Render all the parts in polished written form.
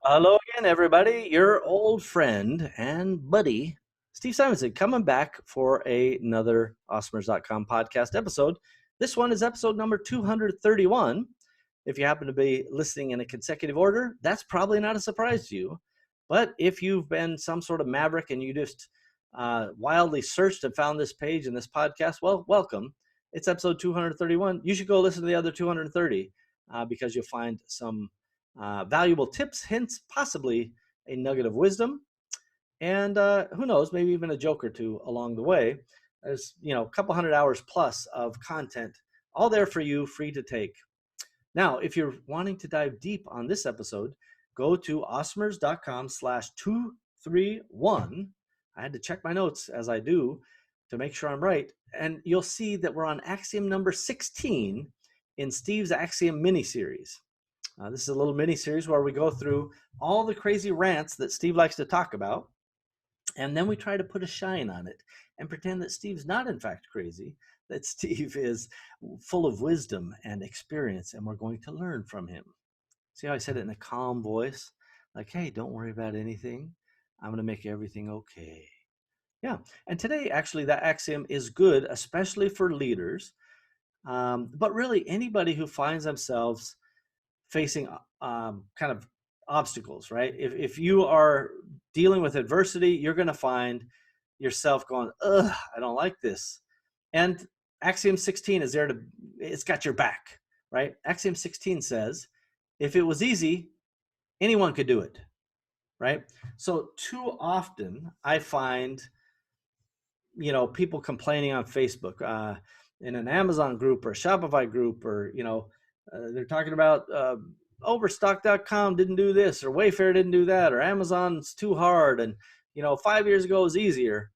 Hello again, everybody. Your old friend and buddy, Steve Simonson, coming back for another Awesomers.com podcast episode. This one is episode number 231. If you happen to be listening in a consecutive order, that's probably not a surprise to you. But if you've been some sort of maverick and you just wildly searched and found this page and this podcast, well, welcome. It's episode 231. You should go listen to the other 230 because you'll find some valuable tips, hints, possibly a nugget of wisdom, and who knows, maybe even a joke or two along the way. There's a couple hundred hours plus of content, all there for you, free to take. Now, if you're wanting to dive deep on this episode, go to awesomers.com/231. I had to check my notes as I do to make sure I'm right. And you'll see that we're on Axiom number 16 in Steve's Axiom Mini Series. This is a little mini series where we go through all the crazy rants that Steve likes to talk about, and then we try to put a shine on it and pretend that Steve's not in fact crazy, that Steve is full of wisdom and experience, and we're going to learn from him. See how I said it in a calm voice? Like, hey, don't worry about anything. I'm going to make everything okay. Yeah. And today, actually, that axiom is good, especially for leaders, but really anybody who finds themselves facing kind of obstacles, right? If you are dealing with adversity, you're going to find yourself going, ugh, I don't like this. And Axiom 16 is there to, it's got your back, right? Axiom 16 says, if it was easy, anyone could do it, right? So too often I find, people complaining on Facebook, in an Amazon group or a Shopify group, or, they're talking about overstock.com didn't do this, or Wayfair didn't do that, or Amazon's too hard. And, 5 years ago was easier.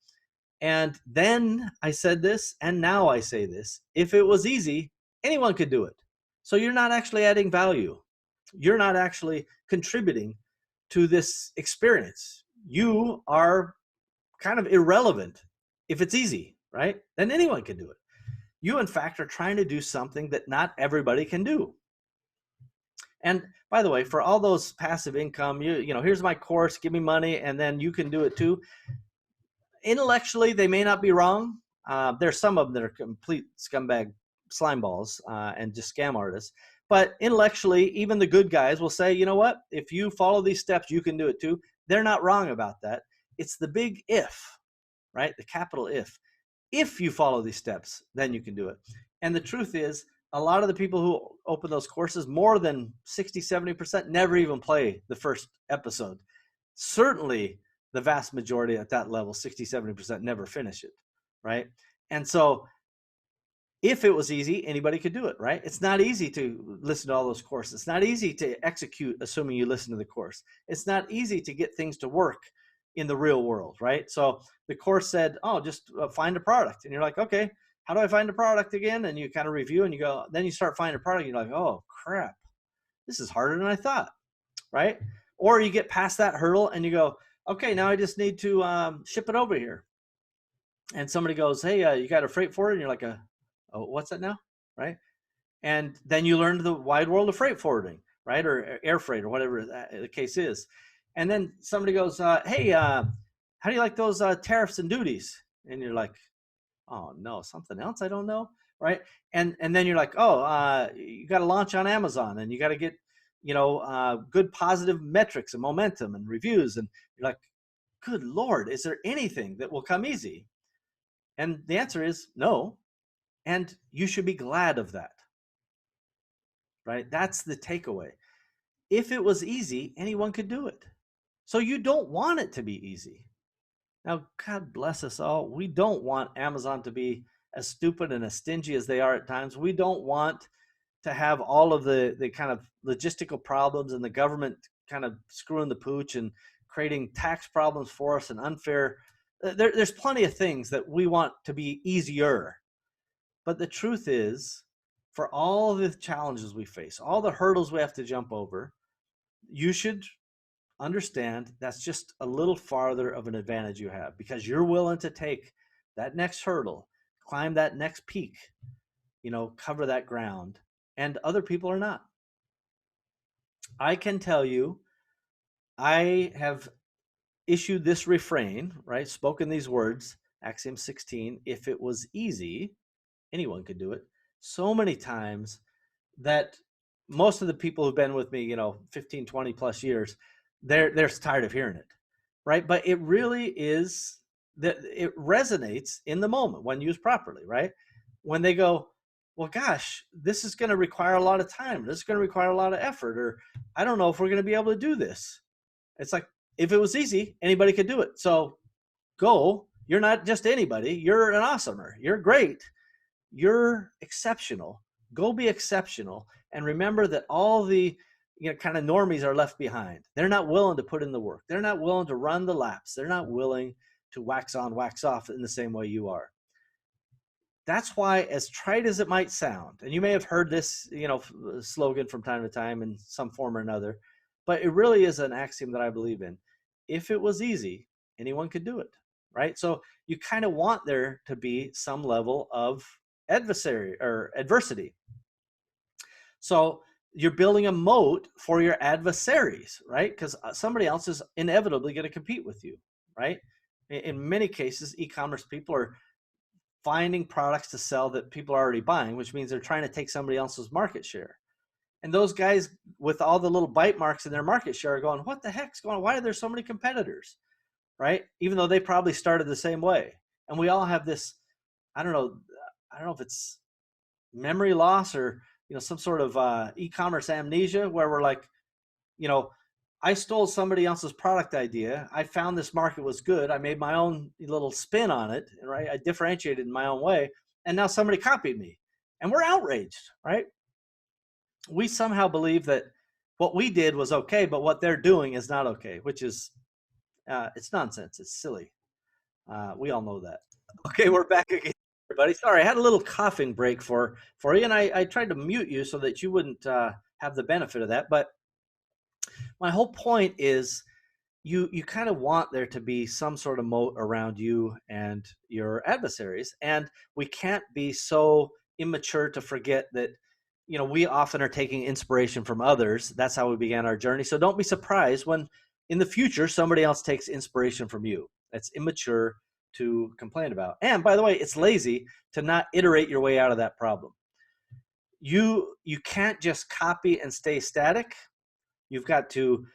And then I said this, and now I say this. If it was easy, anyone could do it. So you're not actually adding value. You're not actually contributing to this experience. You are kind of irrelevant if it's easy, right? Then anyone can do it. You, in fact, are trying to do something that not everybody can do. And by the way, for all those passive income, here's my course, give me money, and then you can do it too. Intellectually, they may not be wrong. There's some of them that are complete scumbag slime balls and just scam artists. But intellectually, even the good guys will say, you know what? If you follow these steps, you can do it too. They're not wrong about that. It's the big if, right? The capital if. If you follow these steps, then you can do it. And the truth is, a lot of the people who open those courses, more than 60, 70%, never even play the first episode. Certainly, the vast majority at that level, 60, 70%, never finish it, right? And so if it was easy, anybody could do it, right? It's not easy to listen to all those courses. It's not easy to execute, assuming you listen to the course. It's not easy to get things to work in the real world, right? So the course said, oh, just find a product. And you're like, okay, how do I find a product again? And you kind of review and you go, then you start finding a product. And you're like, oh, crap, this is harder than I thought, right? Or you get past that hurdle and you go, okay, now I just need to ship it over here. And somebody goes, hey, you got a freight forwarder? And you're like, oh, what's that now, right? And then you learn the wide world of freight forwarding, right? Or air freight or whatever the case is. And then somebody goes, hey, how do you like those tariffs and duties? And you're like, oh no, something else I don't know, right? And then you're like, oh, you got to launch on Amazon, and you got to get, good positive metrics and momentum and reviews. And you're like, good Lord, is there anything that will come easy? And the answer is no. And you should be glad of that, right? That's the takeaway. If it was easy, anyone could do it. So you don't want it to be easy. Now, God bless us all. We don't want Amazon to be as stupid and as stingy as they are at times. We don't want to have all of the kind of logistical problems and the government kind of screwing the pooch and creating tax problems for us and unfair. There's plenty of things that we want to be easier. But the truth is, for all the challenges we face, all the hurdles we have to jump over, you should understand that's just a little farther of an advantage you have because you're willing to take that next hurdle, climb that next peak, cover that ground, and other people are not. I can tell you I have issued this refrain, right? Spoken these words, Axiom 16, if it was easy, anyone could do it, so many times that most of the people who've been with me, 15, 20 plus years, they're tired of hearing it, right? But it really is that it resonates in the moment when used properly, right? When they go, well, gosh, this is going to require a lot of time. This is going to require a lot of effort, or I don't know if we're going to be able to do this. It's like, if it was easy, anybody could do it. So go. You're not just anybody. You're an awesomer. You're great. You're exceptional. Go be exceptional. And remember that all the kind of normies are left behind. They're not willing to put in the work. They're not willing to run the laps. They're not willing to wax on, wax off in the same way you are. That's why, as trite as it might sound, and you may have heard this, slogan from time to time in some form or another, but it really is an axiom that I believe in. If it was easy, anyone could do it, right? So you kind of want there to be some level of adversary or adversity. So you're building a moat for your adversaries, right? Because somebody else is inevitably going to compete with you, right? In many cases, e-commerce people are finding products to sell that people are already buying, which means they're trying to take somebody else's market share. And those guys with all the little bite marks in their market share are going, what the heck's going on? Why are there so many competitors, right? Even though they probably started the same way. And we all have this, I don't know if it's memory loss or, some sort of e-commerce amnesia where we're like, you know, I stole somebody else's product idea. I found this market was good. I made my own little spin on it, right? I differentiated in my own way. And now somebody copied me. And we're outraged, right? We somehow believe that what we did was okay, but what they're doing is not okay, which is, it's nonsense. It's silly. We all know that. Okay, we're back again, everybody. Sorry, I had a little coughing break for you, and I tried to mute you so that you wouldn't have the benefit of that. But my whole point is you kind of want there to be some sort of moat around you and your adversaries, and we can't be so immature to forget that we often are taking inspiration from others. That's how we began our journey. So don't be surprised when in the future somebody else takes inspiration from you. That's immature to complain about. And by the way, it's lazy to not iterate your way out of that problem. You can't just copy and stay static. You've got to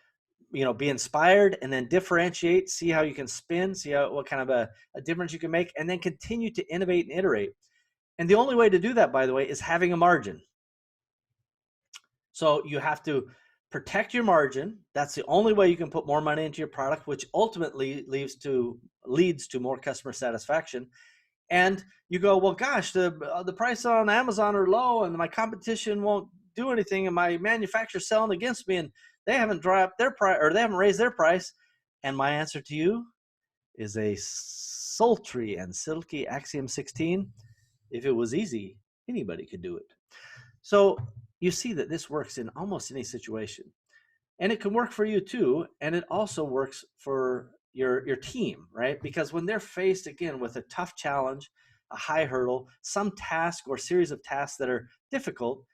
be inspired and then differentiate, see how you can spin, see what kind of a difference you can make, and then continue to innovate and iterate. And the only way to do that, by the way, is having a margin. So you have to protect your margin. That's the only way you can put more money into your product, which ultimately leads to more customer satisfaction. And you go, well, gosh, the price on Amazon are low and my competition won't do anything and my manufacturer's selling against me and they haven't dropped their price or they haven't raised their price. And my answer to you is a sultry and silky Axiom 16. If it was easy, anybody could do it. So you see that this works in almost any situation. And it can work for you too. And it also works for your team, right? Because when they're faced again with a tough challenge, a high hurdle, some task or series of tasks that are difficult,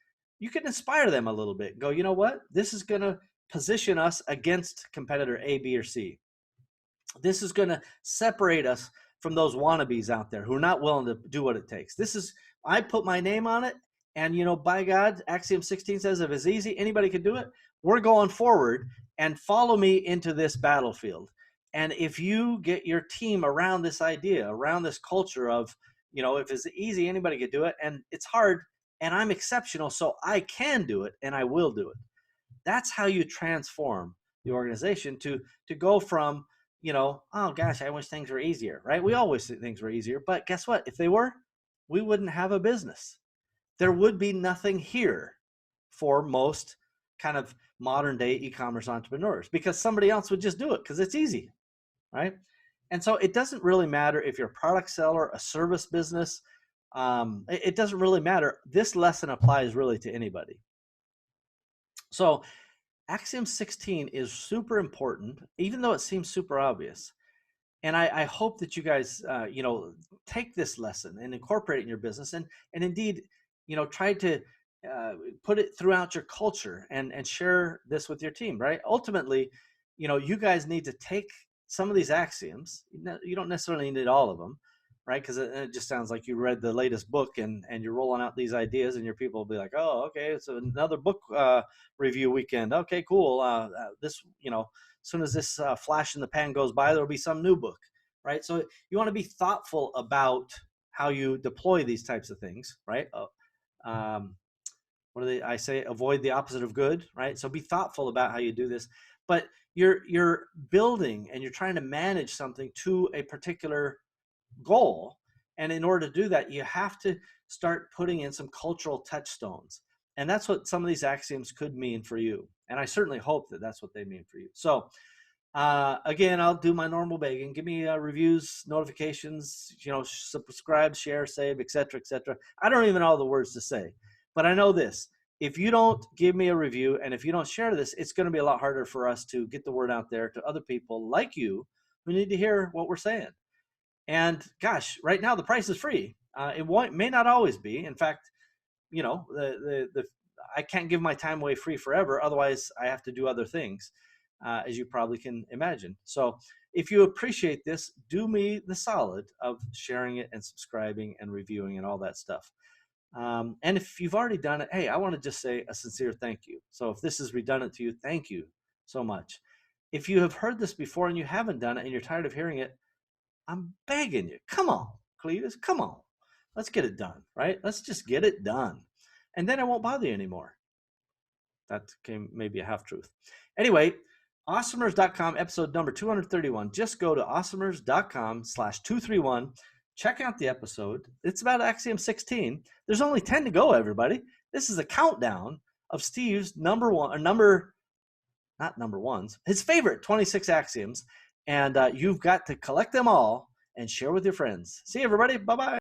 you can inspire them a little bit. Go, you know what? This is going to position us against competitor A, B, or C. This is going to separate us from those wannabes out there who are not willing to do what it takes. I put my name on it. And, by God, Axiom 16 says if it's easy, anybody can do it. We're going forward and follow me into this battlefield. And if you get your team around this idea, around this culture of, if it's easy, anybody can do it. And it's hard and I'm exceptional, so I can do it and I will do it. That's how you transform the organization to go from, oh gosh, I wish things were easier, right? We all wish things were easier. But guess what? If they were, we wouldn't have a business. There would be nothing here for most kind of modern day e-commerce entrepreneurs because somebody else would just do it because it's easy, right? And so it doesn't really matter if you're a product seller, a service business. It doesn't really matter. This lesson applies really to anybody. So Axiom 16 is super important, even though it seems super obvious. And I hope that you guys, take this lesson and incorporate it in your business and indeed, try to put it throughout your culture and share this with your team, right? Ultimately, you guys need to take some of these axioms. You don't necessarily need all of them, right? Because it just sounds like you read the latest book and you're rolling out these ideas, and your people will be like, oh, okay, it's another book review weekend. Okay, cool. This, as soon as this flash in the pan goes by, there'll be some new book, right? So you want to be thoughtful about how you deploy these types of things, right? What do I say? Avoid the opposite of good, right? So be thoughtful about how you do this. But you're building and you're trying to manage something to a particular goal. And in order to do that, you have to start putting in some cultural touchstones. And that's what some of these axioms could mean for you. And I certainly hope that that's what they mean for you. So again, I'll do my normal begging. Give me reviews, notifications, subscribe, share, save, etc., etc. I don't even know the words to say, but I know this. If you don't give me a review and if you don't share this, it's going to be a lot harder for us to get the word out there to other people like you who need to hear what we're saying. And gosh, right now the price is free. It may not always be. In fact, I can't give my time away free forever. Otherwise, I have to do other things, as you probably can imagine. So if you appreciate this, do me the solid of sharing it and subscribing and reviewing and all that stuff. And if you've already done it, hey, I want to just say a sincere thank you. So if this is redundant to you, thank you so much. If you have heard this before and you haven't done it and you're tired of hearing it, I'm begging you, come on, Cletus, come on. Let's get it done, right? Let's just get it done. And then I won't bother you anymore. That came maybe a half truth. Anyway, awesomers.com, episode number 231. Just go to awesomers.com/231. Check out the episode. It's about Axiom 16. There's only 10 to go, everybody. This is a countdown of Steve's his favorite 26 axioms. And you've got to collect them all and share with your friends. See you, everybody. Bye-bye.